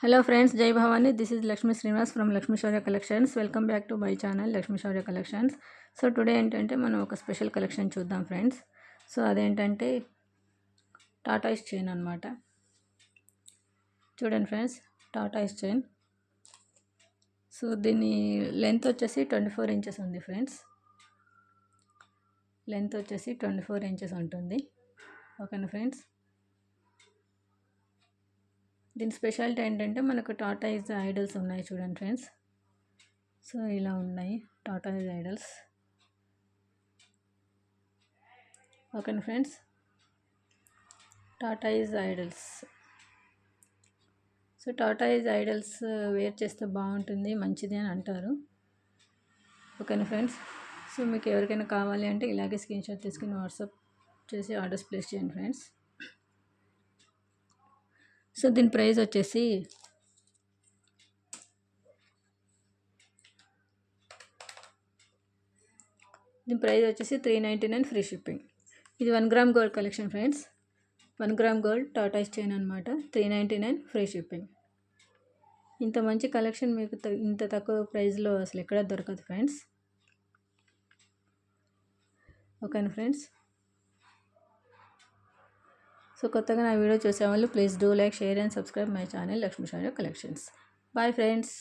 Hello friends, జై Bhavani. This is Lakshmi Srinivas from Lakshmi Shaurya collections. Welcome back to my channel Lakshmi Shaurya collections. So today ఏంటంటే మనం ఒక special collection చూద్దాం friends. So అదేంటంటే టాటాయిస్ చైన్ అనమాట. చూడండి ఫ్రెండ్స్, టాటాయిస్ చైన్. సో దీని లెంత్ వచ్చేసి 24 ఇంచెస్ ఉంది ఫ్రెండ్స్. లెంత్ వచ్చేసి 24 ఇంచెస్ ఉంటుంది. ఓకేనా ఫ్రెండ్స్. దీని స్పెషాలిటీ ఏంటంటే మనకు టాటాయిస్ ఐడల్స్ ఉన్నాయి చూడండి ఫ్రెండ్స్. సో ఇలా ఉన్నాయి టాటాయిస్ ఐడల్స్. ఓకేనా friends, tortoise idols. So tortoise idols wear చేస్తే బాగుంటుంది, మంచిది అని అంటారు. ఓకేనా ఫ్రెండ్స్. సో మీకు ఎవరికైనా కావాలి అంటే ఇలాగే స్క్రీన్షాట్ తీసుకుని వాట్సాప్ చేసి ఆర్డర్స్ ప్లేస్ చేయండి ఫ్రెండ్స్. సో దీని ప్రైస్ వచ్చేసి $399 ఫ్రీ షిప్పింగ్. ఇది 1 gram gold collection friends. 1 gram gold tortoise chain అనమాట. 399 ఫ్రీ షిప్పింగ్. ఇంత మంచి కలెక్షన్ మీకు ఇంత తక్కువ ప్రైస్లో అసలు ఎక్కడ దొరకదు ఫ్రెండ్స్. ఓకేనా ఫ్రెండ్స్. సో కొత్తగా నా వీడియో చూసే వాళ్ళు please do like, share and subscribe my channel Lakshmi Shaurya collections. Bye friends.